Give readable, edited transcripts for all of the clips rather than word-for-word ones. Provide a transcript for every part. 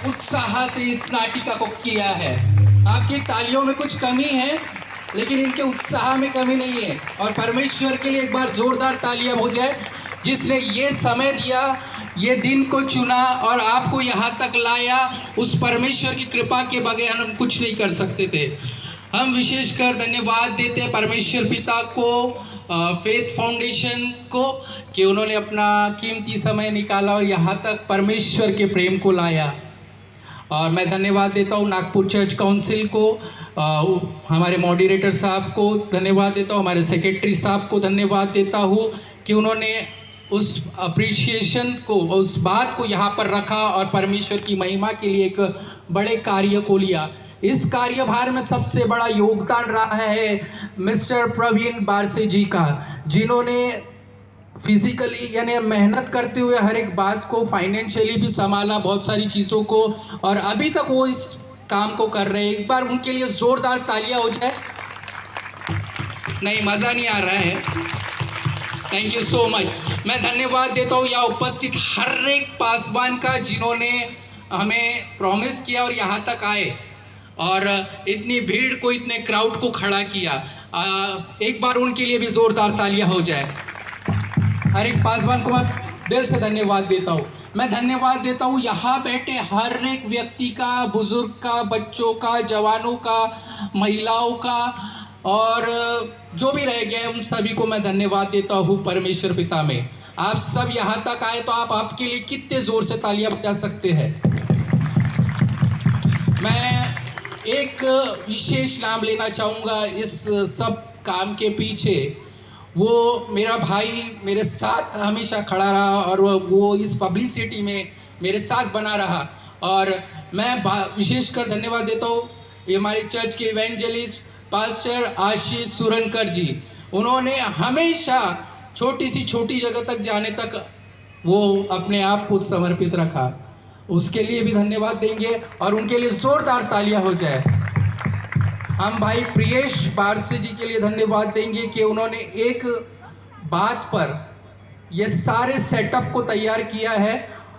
उत्साह से इस नाटिका को किया है। आपकी तालियों में कुछ कमी है, लेकिन इनके उत्साह में कमी नहीं है। और परमेश्वर के लिए एक बार जोरदार तालियां हो जाए, जिसने ये समय दिया, ये दिन को चुना और आपको यहाँ तक लाया। उस परमेश्वर की कृपा के बगैर हम कुछ नहीं कर सकते थे। हम विशेषकर धन्यवाद देते हैं परमेश्वर पिता को, फेथ फाउंडेशन को, कि उन्होंने अपना कीमती समय निकाला और यहाँ तक परमेश्वर के प्रेम को लाया। और मैं धन्यवाद देता हूँ नागपुर चर्च काउंसिल को, हमारे मॉडरेटर साहब को धन्यवाद देता हूँ, हमारे सेक्रेटरी साहब को धन्यवाद देता हूँ कि उन्होंने उस अप्रिशिएशन को, उस बात को यहाँ पर रखा और परमेश्वर की महिमा के लिए एक बड़े कार्य को लिया। इस कार्यभार में सबसे बड़ा योगदान रहा है मिस्टर प्रवीण बारसे जी का, जिन्होंने फिजिकली यानी मेहनत करते हुए हर एक बात को, फाइनेंशियली भी संभाला, बहुत सारी चीज़ों को, और अभी तक वो इस काम को कर रहे हैं। एक बार उनके लिए जोरदार तालियां हो जाए। नहीं, मज़ा नहीं आ रहा है। Thank you so much. मैं धन्यवाद देता हूँ यहाँ उपस्थित हर एक पासवान का, जिन्होंने हमें प्रॉमिस किया और यहाँ तक आए और इतनी भीड़ को, इतने क्राउड को खड़ा किया। एक बार उनके लिए भी जोरदार तालियां हो जाए। हर एक पासवान को मैं दिल से धन्यवाद देता हूँ। मैं धन्यवाद देता हूँ यहाँ बैठे हर एक व्यक्ति का, बुजुर्ग का, बच्चों का, जवानों का, महिलाओं का, और जो भी रह गए उन सभी को मैं धन्यवाद देता हूँ परमेश्वर पिता में। आप सब यहाँ तक आए तो आप आपके लिए कितने ज़ोर से तालियां बजा सकते हैं। मैं एक विशेष नाम लेना चाहूँगा इस सब काम के पीछे। वो मेरा भाई मेरे साथ हमेशा खड़ा रहा और वो इस पब्लिसिटी में मेरे साथ बना रहा। और मैं विशेषकर धन्यवाद देता हूँ ये हमारे चर्च के इवेंजलिस्ट पास्टर आशीष सुरनकर जी। उन्होंने हमेशा छोटी सी छोटी जगह तक जाने तक वो अपने आप को समर्पित रखा। उसके लिए भी धन्यवाद देंगे और उनके लिए जोरदार तालियां हो जाए। हम भाई प्रियेश बारसे जी के लिए धन्यवाद देंगे कि उन्होंने एक बात पर ये सारे सेटअप को तैयार किया है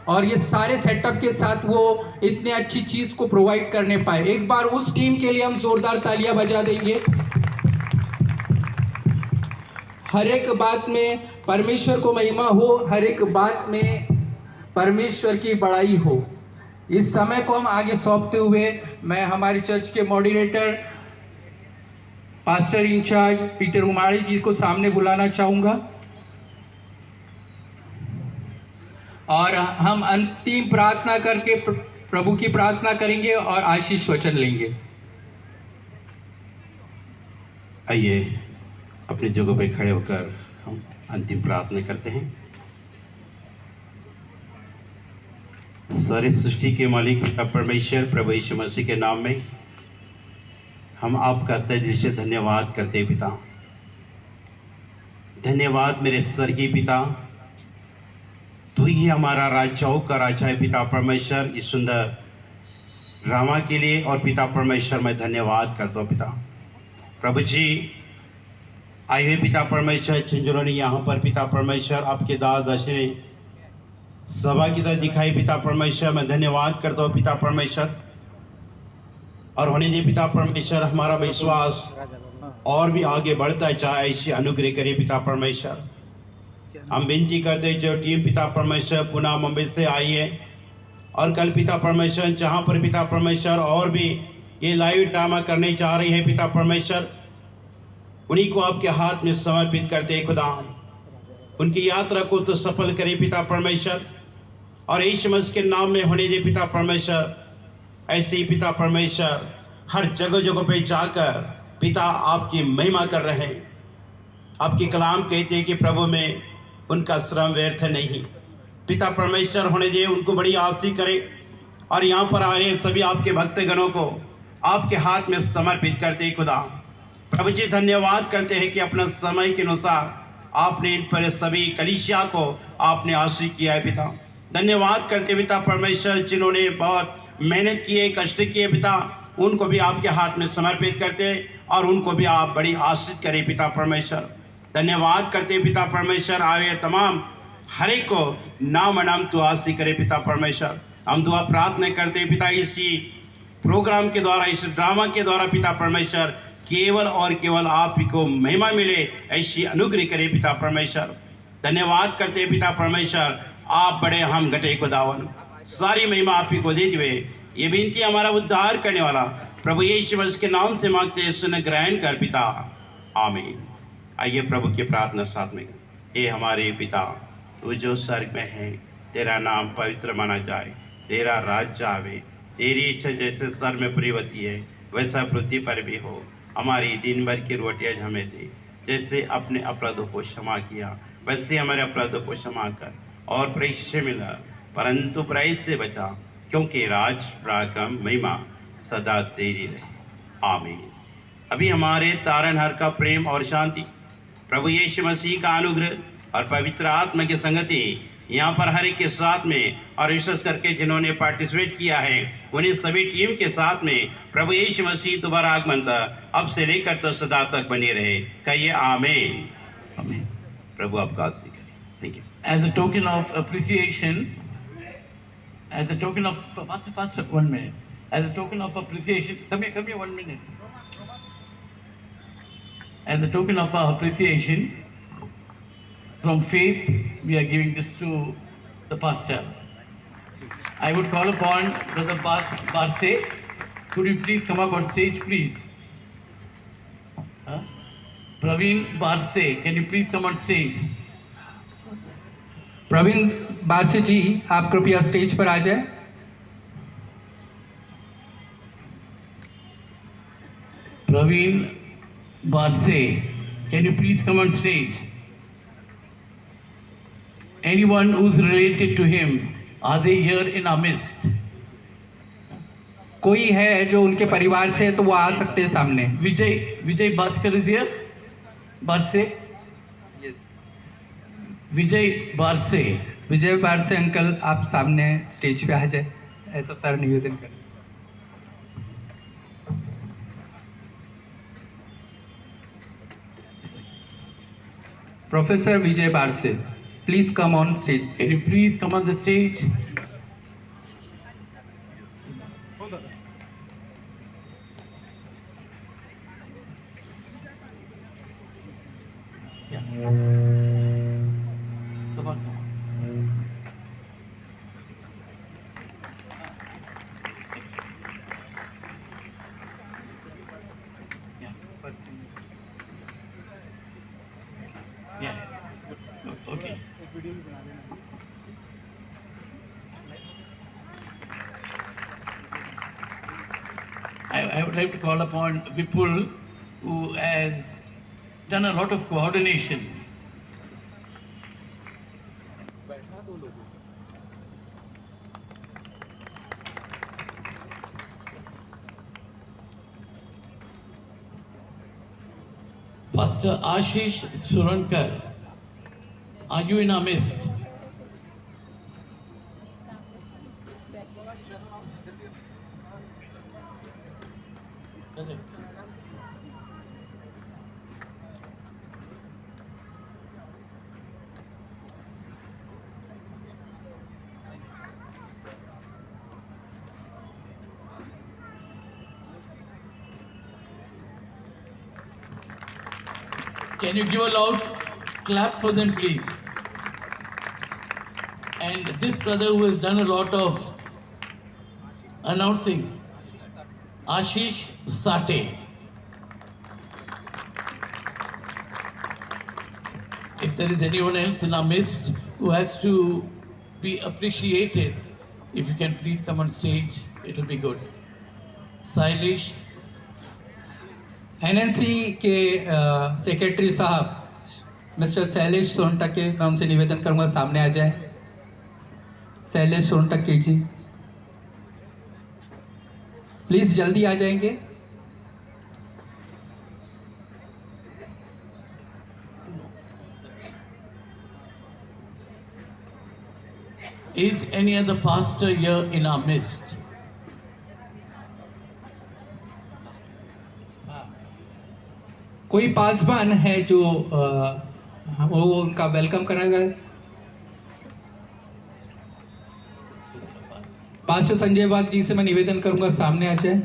और ये सारे सेटअप के साथ वो इतने अच्छी चीज़ को प्रोवाइड करने पाए। एक बार उस टीम के लिए हम जोरदार तालियां बजा देंगे। हर एक बात में परमेश्वर को महिमा हो, हर एक बात में परमेश्वर की बड़ाई हो। इस समय को हम आगे सौंपते हुए मैं हमारी चर्च के मॉडरेटर पास्टर इंचार्ज पीटर उमाड़ी जी को सामने बुलाना चाहूँगा और हम अंतिम प्रार्थना करके प्रभु की प्रार्थना करेंगे और आशीष वचन लेंगे। आइए अपनी जगह पे खड़े होकर हम अंतिम प्रार्थना करते हैं। सारे सृष्टि के मालिक परमेश्वर प्रभु यीशु मसीह के नाम में हम आपका तहे दिल से धन्यवाद करते हैं पिता। धन्यवाद मेरे स्वर्गीय पिता, तू ही हमारा राजाओं का राजा है पिता परमेश्वर। इस सुंदर ड्रामा के लिए और पिता परमेश्वर मैं धन्यवाद करता हूँ पिता। प्रभु जी आए हुए पिता परमेश्वर जिन्होंने यहाँ पर पिता परमेश्वर आपके दास दासी ने सभा की तरह दिखाई पिता परमेश्वर, मैं धन्यवाद करता हूँ पिता परमेश्वर। और होने दे पिता परमेश्वर हमारा विश्वास और भी आगे बढ़ता जाए, ऐसी अनुग्रह करिए पिता परमेश्वर। हम विनती करते जो टीम पिता परमेश्वर पुणे मुंबई से आई है और कल पिता परमेश्वर जहाँ पर पिता परमेश्वर और भी ये लाइव ड्रामा करने जा रही है पिता परमेश्वर, उन्हीं को आपके हाथ में समर्पित करते खुदा। उनकी यात्रा को तो सफल करे पिता परमेश्वर और यीशु मसीह के नाम में होने दे पिता परमेश्वर। ऐसे ही पिता परमेश्वर हर जगह जगह पे जाकर पिता आपकी महिमा कर रहे हैं। आपके कलाम कहते हैं कि प्रभु में उनका श्रम व्यर्थ नहीं। पिता परमेश्वर होने दे उनको बड़ी आशीष करे और यहाँ पर आए सभी आपके भक्तगणों को आपके हाथ में समर्पित करते खुदा। प्रभु जी धन्यवाद करते हैं कि अपना समय के अनुसार आपने इन पर सभी कलीसिया को आपने आशीष किया है पिता। धन्यवाद करते पिता परमेश्वर जिन्होंने बहुत मेहनत किए, कष्ट किए पिता, उनको भी आपके हाथ में समर्पित करते और उनको भी आप बड़ी आशीष करें पिता परमेश्वर। धन्यवाद करते पिता परमेश्वर, आए तमाम हर एक को नाम नाम तो आशीष करे पिता परमेश्वर। हम दुआ प्रार्थना करते हैं पिता, इसी प्रोग्राम के द्वारा, इस ड्रामा के द्वारा पिता परमेश्वर केवल और केवल आप ही को महिमा मिले, ऐसी अनुग्रह करे पिता परमेश्वर। धन्यवाद करते हैं पिता परमेश्वर, आप बड़े हम घटे खुदावन, सारी महिमा आप ही को देते हुए ये विनती हमारा उद्धार करने वाला प्रभु यीशु मसीह के नाम से मांगते हैं, सुन ग्रहण कर पिता, आमीन। आइए प्रभु की प्रार्थना साथ में। हे हमारे पिता, तू जो स्वर्ग में है, तेरा नाम पवित्र माना जाए, तेरा राज्य आवे, तेरी इच्छा जैसे स्वर्ग में पूरी होती है वैसा पृथ्वी पर भी हो। हमारी दिन भर की रोटी आज हमें दे, जैसे अपने अपराधों को क्षमा किया वैसे हमारे अपराधों को क्षमा कर, और परीक्षा मिला परंतु बुराई से बचा, क्योंकि राज पराक्रम महिमा सदा तेरी रहे, आमीन। अभी हमारे तारनहार का प्रेम और शांति, प्रभु यीशु मसीह का अनुग्रह और पवित्र आत्मा की संगति यहाँ पर हर एक के साथ में, और विशेष करके जिन्होंने पार्टिसिपेट किया है उन्हें सभी टीम के साथ में प्रभु यीशु मसीह दोबारा आगमन तक अब से लेकर तो सदा तक बने रहे। कहिए आमीन, आमीन। प्रभु आपका आशीष करे। Thank you. As a token of appreciation, as a token of Pastor, 1 minute. As a token of appreciation, come here, 1 minute. As a token of our appreciation, from faith, we are giving this to the pastor. I would call upon Brother Barse. Could you please come up on stage, please? Praveen Barse, can you please come on stage? Praveen Barse ji, आप कृपया stage पर आ जाए। Praveen Barse, can you please come on stage? Anyone who's related to him, are they here in our midst? कोई है जो उनके परिवार से है तो वो आ सकते हैं सामने। Vijay Bhaskar is here? Barse? Yes, Vijay Barse. विजय बारसे अंकल, आप सामने स्टेज पे आ जाए, ऐसा सर निवेदन करें। प्रोफेसर विजय बारसे, please come on stage. Can you please come on the stage? Sabah. Yeah. Okay. I would like to call upon Vipul, who has done a lot of coordination. Pastor Ashish Surankar, are you in our midst? Can you give a loud clap for them, please? And this brother who has done a lot of announcing, Ashish Sate. If there is anyone else in our midst who has to be appreciated, if you can please come on stage, it will be good. Sailesh. NNC के secretary साहब mister Shailesh Sontakke, मैं उनसे निवेदन करूंगा सामने आ जाए। शैलेश सोनटके जी, please जल्दी आ जाएंगे। Is any other pastor here in our midst? कोई पासवान है जो वो उनका वेलकम करेगा? पास्टर संजय वाघ जी से मैं निवेदन करूंगा सामने आ जाए।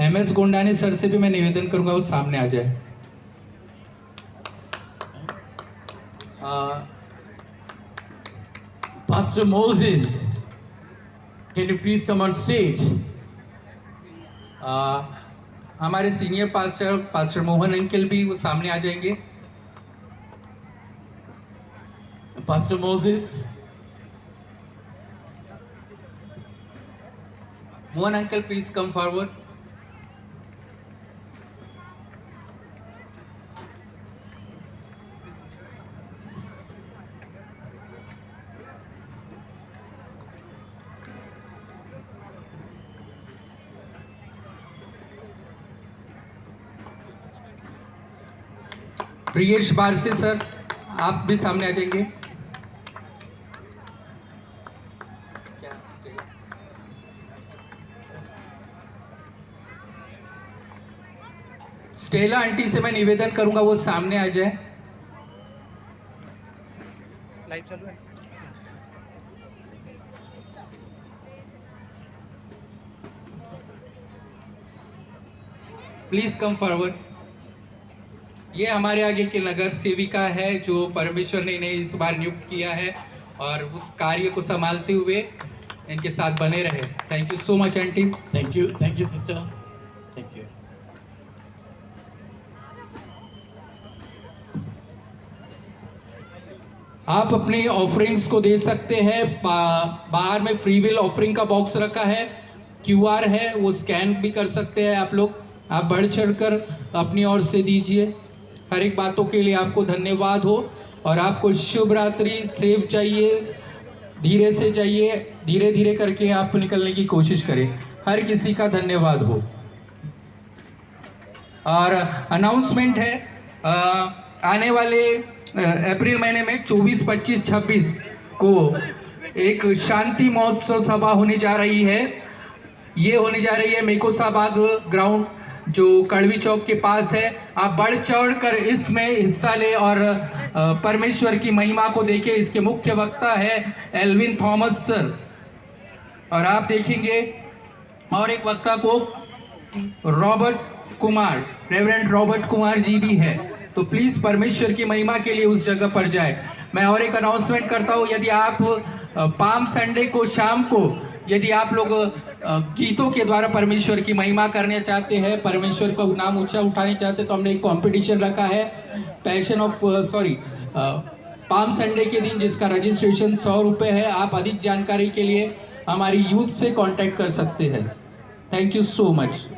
MS गोंडानी सर से भी मैं निवेदन करूंगा वो सामने आ जाए। Pastor Moses, can you please come on stage? हमारे सीनियर पास्टर मोहन अंकल भी वो सामने आ जाएंगे। Pastor Moses, Mohan uncle please come forward. Priyesh बारसे सर, आप भी सामने आ जाएंगे। स्टेला आंटी से मैं निवेदन करूंगा वो सामने आ जाए। लाइव चालू है। Please come forward. ये हमारे आगे के नगर सेविका है जो परमेश्वर ने इन्हें इस बार नियुक्त किया है और उस कार्य को संभालते हुए इनके साथ बने रहे। Thank you so much aunty. thank you sister, thank you. आप अपनी ऑफरिंग्स को दे सकते हैं। बाहर में फ्री विल ऑफरिंग का बॉक्स रखा है, QR है, वो स्कैन भी कर सकते हैं आप लोग। आप बढ़ चढ़कर अपनी ओर से दीजिए। हर एक बातों के लिए आपको धन्यवाद हो और आपको शुभ रात्रि। सेफ चाहिए, धीरे से जाइए, धीरे धीरे करके आप निकलने की कोशिश करें। हर किसी का धन्यवाद हो। और अनाउंसमेंट है, आने वाले अप्रैल महीने में 24, 25, 26 को एक शांति महोत्सव सभा होने जा रही है। ये होने जा रही है मेकोसा बाग ग्राउंड जो कड़वी चौक के पास है। आप बढ़ चढ़ कर इसमें हिस्सा ले और परमेश्वर की महिमा को देखें। इसके मुख्य वक्ता है एल्विन थॉमस सर और आप देखेंगे और एक वक्ता को रेवरेंड रॉबर्ट कुमार जी भी है। तो प्लीज़ परमेश्वर की महिमा के लिए उस जगह पर जाए। मैं और एक अनाउंसमेंट करता हूँ, यदि आप पाम संडे को शाम को यदि आप लोग गीतों के द्वारा परमेश्वर की महिमा करना चाहते हैं, परमेश्वर का नाम ऊंचा उठाने चाहते हैं, तो हमने एक कंपटीशन रखा है पाम संडे के दिन, जिसका रजिस्ट्रेशन 100 रुपये है। आप अधिक जानकारी के लिए हमारी यूथ से कांटेक्ट कर सकते हैं। Thank you so much.